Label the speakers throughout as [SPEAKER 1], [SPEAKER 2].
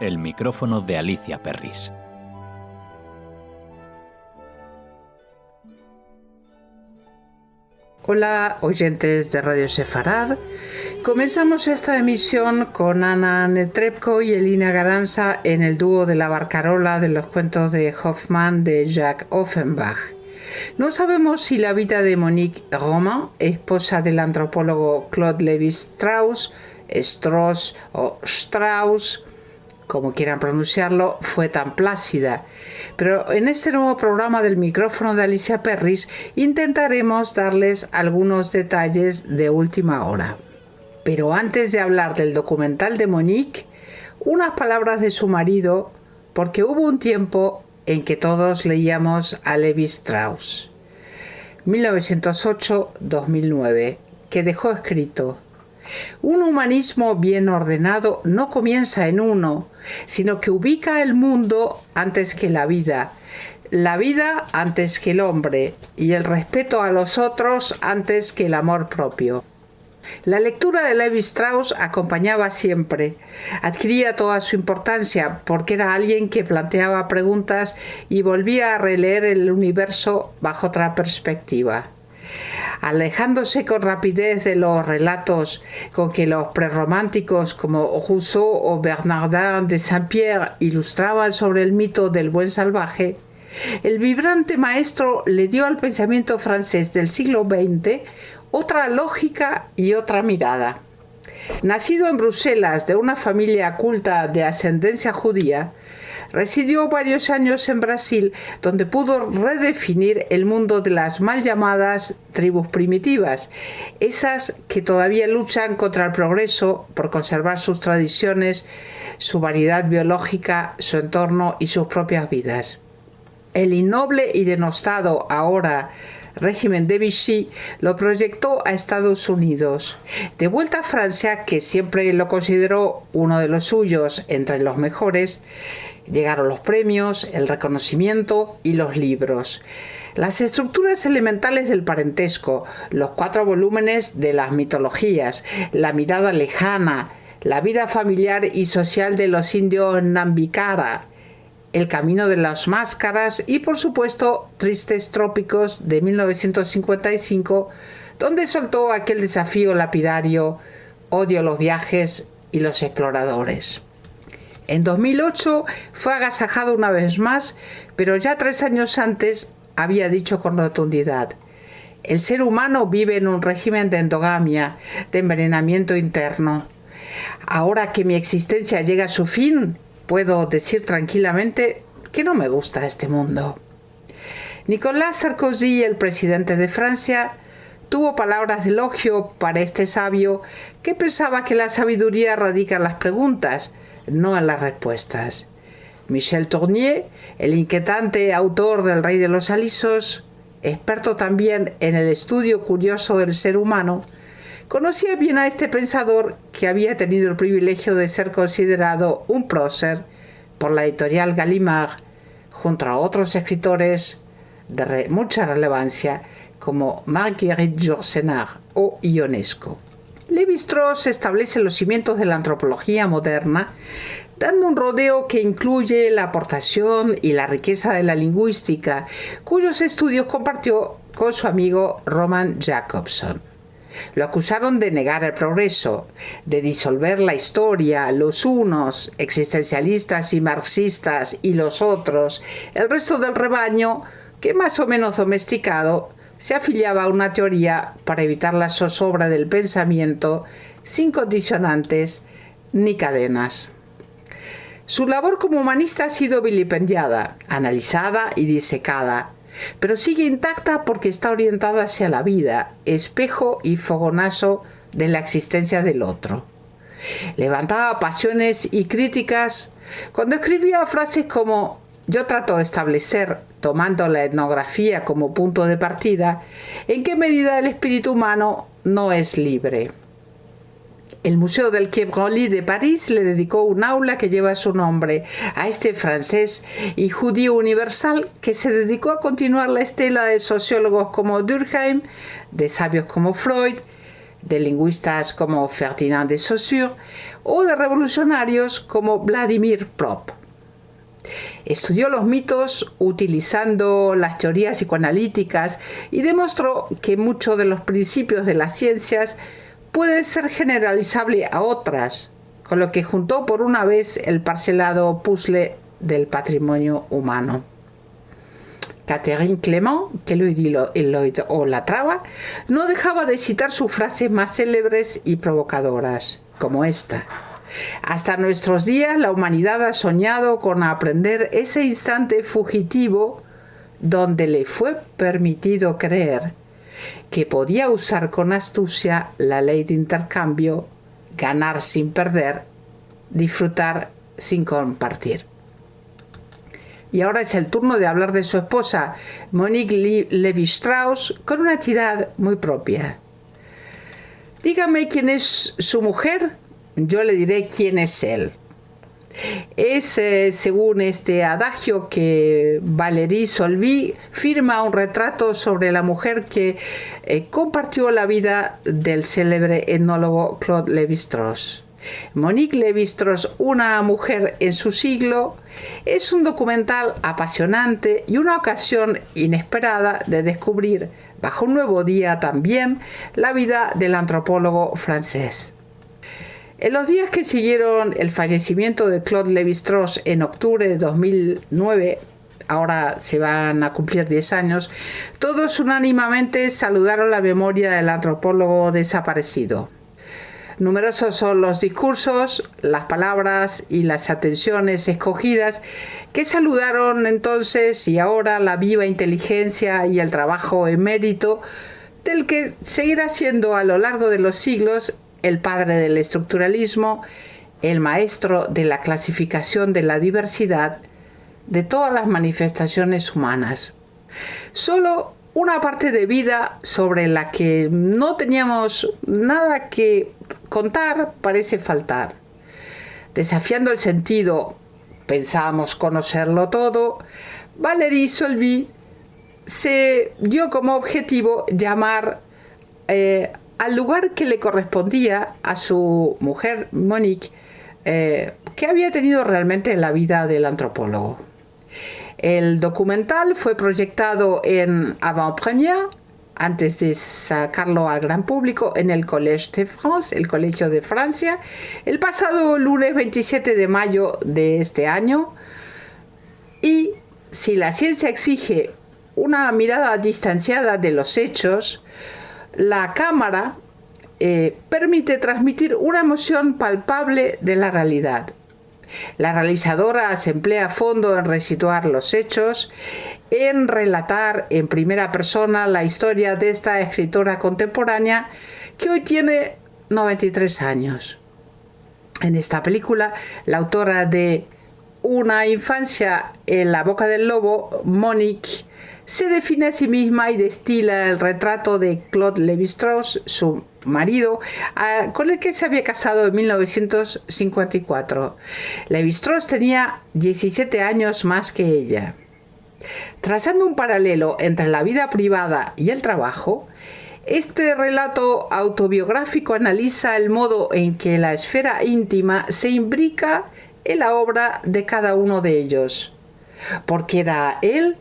[SPEAKER 1] El micrófono de Alicia Perris.
[SPEAKER 2] Hola, oyentes de Radio Sefarad. Comenzamos esta emisión con Ana Netrebko y Elina Garanza en el dúo de la barcarola de los cuentos de Hoffmann de Jacques Offenbach. No sabemos si la vida de Monique Roman, esposa del antropólogo Claude Lévi-Strauss, Strauss o Strauss, como quieran pronunciarlo, fue tan plácida. Pero en este nuevo programa del micrófono de Alicia Perris intentaremos darles algunos detalles de última hora. Pero antes de hablar del documental de Monique, unas palabras de su marido, porque hubo un tiempo en que todos leíamos a Lévi-Strauss. 1908-2009, que dejó escrito: un humanismo bien ordenado no comienza en uno, sino que ubica el mundo antes que la vida antes que el hombre, y el respeto a los otros antes que el amor propio. La lectura de Lévi-Strauss acompañaba siempre, adquiría toda su importancia porque era alguien que planteaba preguntas y volvía a releer el universo bajo otra perspectiva. Alejándose con rapidez de los relatos con que los prerrománticos como Rousseau o Bernardin de Saint-Pierre ilustraban sobre el mito del buen salvaje, el vibrante maestro le dio al pensamiento francés del siglo XX otra lógica y otra mirada. Nacido en Bruselas de una familia culta de ascendencia judía, residió varios años en Brasil, donde pudo redefinir el mundo de las mal llamadas tribus primitivas, esas que todavía luchan contra el progreso por conservar sus tradiciones, su variedad biológica, su entorno y sus propias vidas. El innoble y denostado ahora régimen de Vichy lo proyectó a Estados Unidos. De vuelta a Francia, que siempre lo consideró uno de los suyos entre los mejores, llegaron los premios, el reconocimiento y los libros. Las estructuras elementales del parentesco, los 4 volúmenes de las mitologías, la mirada lejana, la vida familiar y social de los indios Nambicara, el camino de las máscaras y, por supuesto, Tristes Trópicos de 1955, donde soltó aquel desafío lapidario: odio los viajes y los exploradores. En 2008 fue agasajado una vez más, pero ya 3 años antes había dicho con rotundidad: el ser humano vive en un régimen de endogamia, de envenenamiento interno. Ahora que mi existencia llega a su fin, puedo decir tranquilamente que no me gusta este mundo. Nicolas Sarkozy, el presidente de Francia, tuvo palabras de elogio para este sabio que pensaba que la sabiduría radica en las preguntas, no en las respuestas. Michel Tournier, el inquietante autor del Rey de los Alisos, experto también en el estudio curioso del ser humano, conocía bien a este pensador que había tenido el privilegio de ser considerado un prócer por la editorial Gallimard, junto a otros escritores de mucha relevancia como Marguerite Yourcenar o Ionesco. Lévi-Strauss establece los cimientos de la antropología moderna, dando un rodeo que incluye la aportación y la riqueza de la lingüística, cuyos estudios compartió con su amigo Roman Jakobson. Lo acusaron de negar el progreso, de disolver la historia, los unos, existencialistas y marxistas, y los otros, el resto del rebaño, que más o menos domesticado, se afiliaba a una teoría para evitar la zozobra del pensamiento, sin condicionantes ni cadenas. Su labor como humanista ha sido vilipendiada, analizada y disecada, pero sigue intacta porque está orientada hacia la vida, espejo y fogonazo de la existencia del otro. Levantaba pasiones y críticas cuando escribía frases como: yo trato de establecer, tomando la etnografía como punto de partida, en qué medida el espíritu humano no es libre. El Museo del Quai Branly de París le dedicó un aula que lleva su nombre a este francés y judío universal que se dedicó a continuar la estela de sociólogos como Durkheim, de sabios como Freud, de lingüistas como Ferdinand de Saussure o de revolucionarios como Vladimir Prop. Estudió los mitos utilizando las teorías psicoanalíticas y demostró que muchos de los principios de las ciencias pueden ser generalizables a otras, con lo que juntó por una vez el parcelado puzzle del patrimonio humano. Catherine Clément, que lo idolatraba, no dejaba de citar sus frases más célebres y provocadoras, como esta: hasta nuestros días la humanidad ha soñado con aprender ese instante fugitivo donde le fue permitido creer que podía usar con astucia la ley de intercambio, ganar sin perder, disfrutar sin compartir. Y ahora es el turno de hablar de su esposa, Monique Lévi-Strauss, con una entidad muy propia. Dígame quién es su mujer, yo le diré quién es él. Es, según este adagio, que Valérie Solvay firma un retrato sobre la mujer que compartió la vida del célebre etnólogo Claude Lévi-Strauss. Monique Lévi-Strauss, una mujer en su siglo, es un documental apasionante y una ocasión inesperada de descubrir, bajo un nuevo día también, la vida del antropólogo francés. En los días que siguieron el fallecimiento de Claude Lévi-Strauss en octubre de 2009, ahora se van a cumplir 10 años, todos unánimemente saludaron la memoria del antropólogo desaparecido. Numerosos son los discursos, las palabras y las atenciones escogidas que saludaron entonces y ahora la viva inteligencia y el trabajo en mérito del que seguirá siendo a lo largo de los siglos el padre del estructuralismo, el maestro de la clasificación de la diversidad de todas las manifestaciones humanas. Solo una parte de vida sobre la que no teníamos nada que contar parece faltar. Desafiando el sentido, pensábamos conocerlo todo, Valérie Solvay se dio como objetivo llamar al lugar que le correspondía a su mujer Monique, que había tenido realmente en la vida del antropólogo. El documental fue proyectado en avant-première, antes de sacarlo al gran público, en el Collège de France, el Colegio de Francia, el pasado lunes 27 de mayo de este año. Y si la ciencia exige una mirada distanciada de los hechos, la cámara permite transmitir una emoción palpable de la realidad. La realizadora se emplea a fondo en resituar los hechos, en relatar en primera persona la historia de esta escritora contemporánea que hoy tiene 93 años. En esta película, la autora de Una infancia en la boca del lobo, Monique, se define a sí misma y destila el retrato de Claude Lévi-Strauss, su marido, con el que se había casado en 1954. Lévi-Strauss tenía 17 años más que ella. Trazando un paralelo entre la vida privada y el trabajo, este relato autobiográfico analiza el modo en que la esfera íntima se imbrica en la obra de cada uno de ellos, porque era él,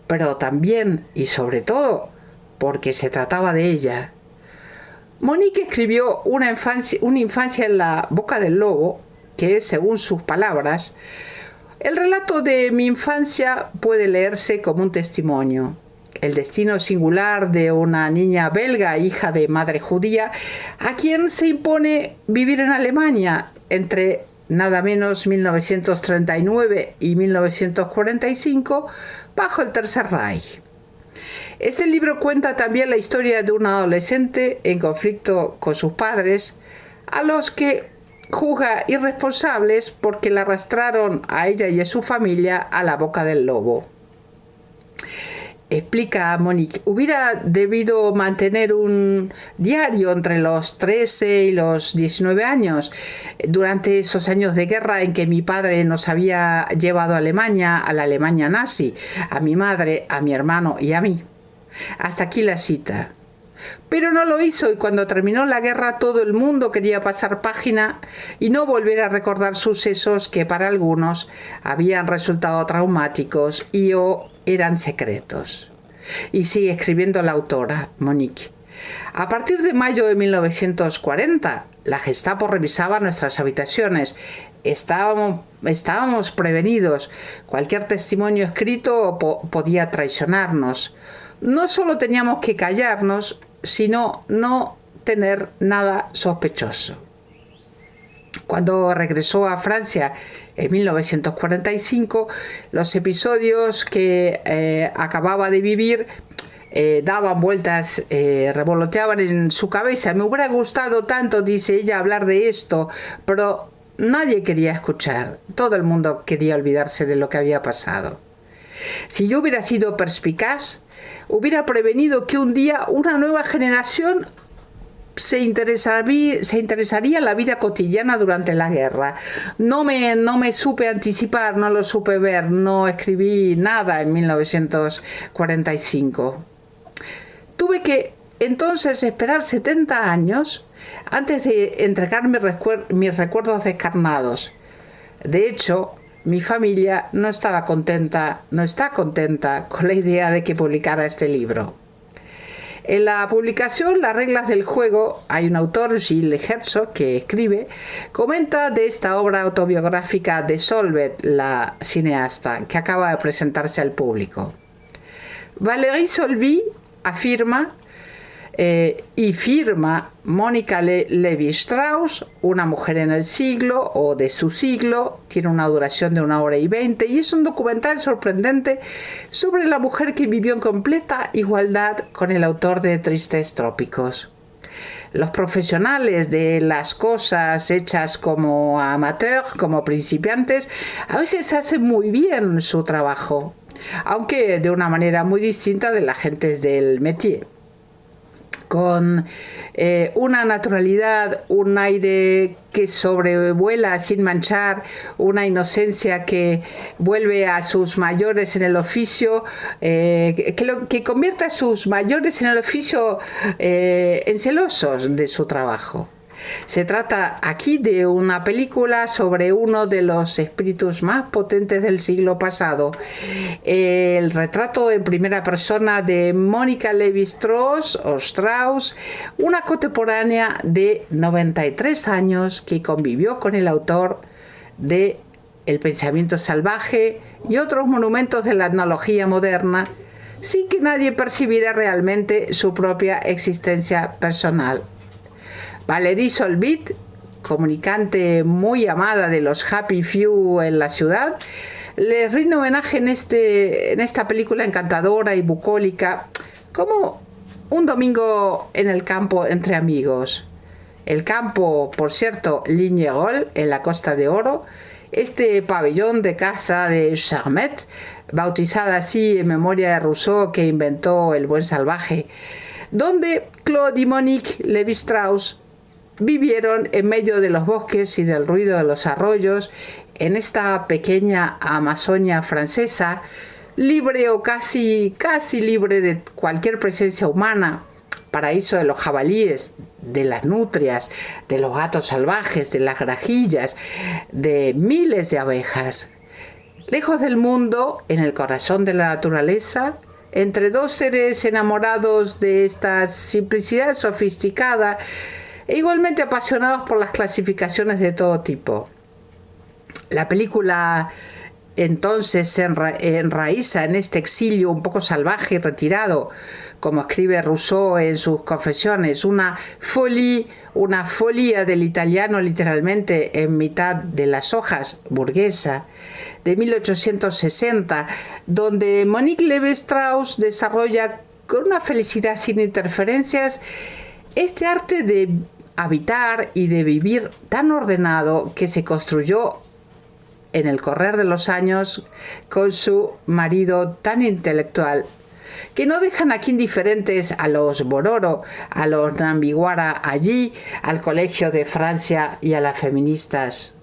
[SPEAKER 2] pero también y sobre todo porque se trataba de ella. Monique escribió una infancia en la boca del lobo, que es, según sus palabras, el relato de mi infancia puede leerse como un testimonio. El destino singular de una niña belga, hija de madre judía, a quien se impone vivir en Alemania entre nada menos 1939 y 1945, bajo el Tercer Reich. Este libro cuenta también la historia de un adolescente en conflicto con sus padres, a los que juzga irresponsables porque la arrastraron a ella y a su familia a la boca del lobo. Explica a Monique, hubiera debido mantener un diario entre los 13 y los 19 años, durante esos años de guerra en que mi padre nos había llevado a Alemania, a la Alemania nazi, a mi madre, a mi hermano y a mí. Hasta aquí la cita. Pero no lo hizo y cuando terminó la guerra todo el mundo quería pasar página y no volver a recordar sucesos que para algunos habían resultado traumáticos y o eran secretos. Y sigue escribiendo la autora, Monique. A partir de mayo de 1940, la Gestapo revisaba nuestras habitaciones. Estábamos prevenidos. Cualquier testimonio escrito podía traicionarnos. No solo teníamos que callarnos, sino no tener nada sospechoso. Cuando regresó a Francia en 1945, los episodios que acababa de vivir daban vueltas, revoloteaban en su cabeza. Me hubiera gustado tanto, dice ella, hablar de esto, pero nadie quería escuchar. Todo el mundo quería olvidarse de lo que había pasado. Si yo hubiera sido perspicaz, hubiera prevenido que un día una nueva generación se interesaría en la vida cotidiana durante la guerra. No me supe anticipar, no lo supe ver, no escribí nada en 1945. Tuve que entonces esperar 70 años antes de entregar mis recuerdos descarnados. De hecho, mi familia no está contenta con la idea de que publicara este libro. En la publicación Las reglas del juego, hay un autor, Gilles Herzog, que escribe, comenta de esta obra autobiográfica de Solveig, la cineasta, que acaba de presentarse al público. Valérie Solvay afirma y firma Mónica Levi-Strauss, Una mujer en el siglo o de su siglo, tiene una duración de 1 hora y 20 y es un documental sorprendente sobre la mujer que vivió en completa igualdad con el autor de Tristes Trópicos. Los profesionales de las cosas hechas como amateurs, como principiantes, a veces hacen muy bien su trabajo, aunque de una manera muy distinta de las gentes del métier. Con una naturalidad, un aire que sobrevuela sin manchar, una inocencia que vuelve a sus mayores en el oficio, que convierte a sus mayores en el oficio en celosos de su trabajo. Se trata aquí de una película sobre uno de los espíritus más potentes del siglo pasado, el retrato en primera persona de Mónica Levi-Strauss, una contemporánea de 93 años que convivió con el autor de El pensamiento salvaje y otros monumentos de la etnología moderna, sin que nadie percibiera realmente su propia existencia personal. Valérie Solvay, comunicante muy amada de los Happy Few en la ciudad, le rinde homenaje en esta película encantadora y bucólica, como un domingo en el campo entre amigos. El campo, por cierto, Lignerolles, en la Costa de Oro, este pabellón de caza de Charmette, bautizada así en memoria de Rousseau, que inventó el buen salvaje, donde Claude y Monique Levi-Strauss vivieron en medio de los bosques y del ruido de los arroyos, en esta pequeña Amazonia francesa, libre o casi libre de cualquier presencia humana, paraíso de los jabalíes, de las nutrias, de los gatos salvajes, de las grajillas, de miles de abejas. Lejos del mundo, en el corazón de la naturaleza, entre dos seres enamorados de esta simplicidad sofisticada, e igualmente apasionados por las clasificaciones de todo tipo. La película entonces se enraiza en este exilio un poco salvaje y retirado, como escribe Rousseau en sus Confesiones, una folía del italiano literalmente en mitad de las hojas, burguesa, de 1860, donde Monique Levi-Strauss desarrolla con una felicidad sin interferencias este arte de habitar y de vivir tan ordenado que se construyó en el correr de los años con su marido tan intelectual, que no dejan aquí indiferentes a los Bororo, a los Nambiwara allí, al Colegio de Francia y a las feministas.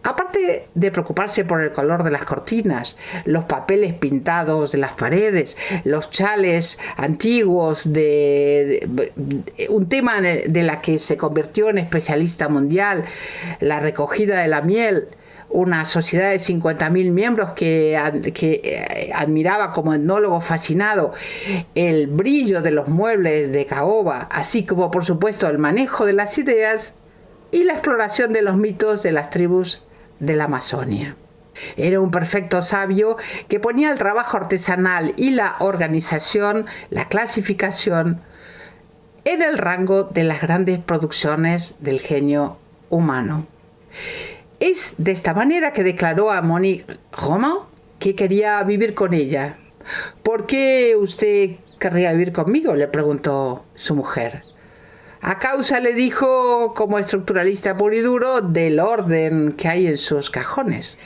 [SPEAKER 2] Aparte de preocuparse por el color de las cortinas, los papeles pintados de las paredes, los chales antiguos, un tema de la que se convirtió en especialista mundial, la recogida de la miel, una sociedad de 50.000 miembros que admiraba como etnólogo fascinado el brillo de los muebles de caoba, así como por supuesto el manejo de las ideas y la exploración de los mitos de las tribus de la Amazonia. Era un perfecto sabio que ponía el trabajo artesanal y la organización, la clasificación, en el rango de las grandes producciones del genio humano. Es de esta manera que declaró a Monique Romain que quería vivir con ella. ¿Por qué usted querría vivir conmigo?, le preguntó su mujer. A causa, le dijo, como estructuralista puro y duro, del orden que hay en sus cajones.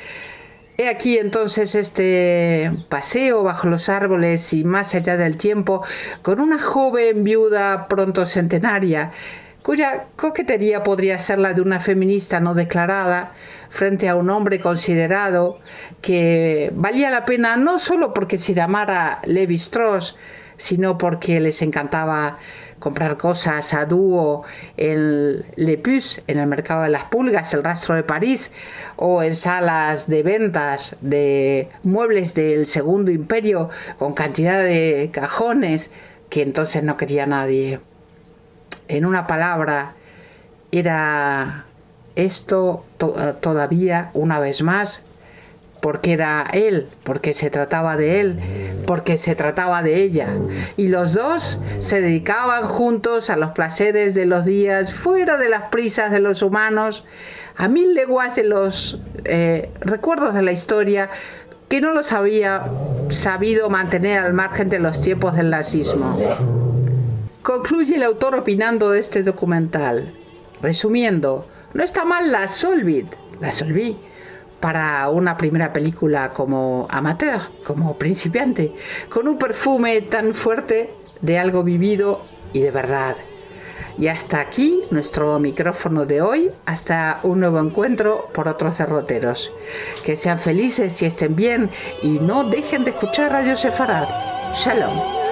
[SPEAKER 2] He aquí entonces este paseo bajo los árboles y más allá del tiempo con una joven viuda pronto centenaria, cuya coquetería podría ser la de una feminista no declarada, frente a un hombre considerado que valía la pena no solo porque se llamara Lévi-Strauss, sino porque les encantaba comprar cosas a dúo en Le Puce, en el mercado de las pulgas, el rastro de París, o en salas de ventas de muebles del Segundo Imperio con cantidad de cajones que entonces no quería nadie. En una palabra, era esto todavía una vez más porque era él, porque se trataba de él, porque se trataba de ella. Y los dos se dedicaban juntos a los placeres de los días, fuera de las prisas de los humanos, a 1000 leguas de los recuerdos de la historia que no los había sabido mantener al margen de los tiempos del nazismo. Concluye el autor opinando de este documental. Resumiendo, no está mal la Solvit, para una primera película como amateur, como principiante, con un perfume tan fuerte de algo vivido y de verdad. Y hasta aquí nuestro micrófono de hoy, hasta un nuevo encuentro por otros derroteros. Que sean felices y estén bien y no dejen de escuchar Radio Sefarad. Shalom.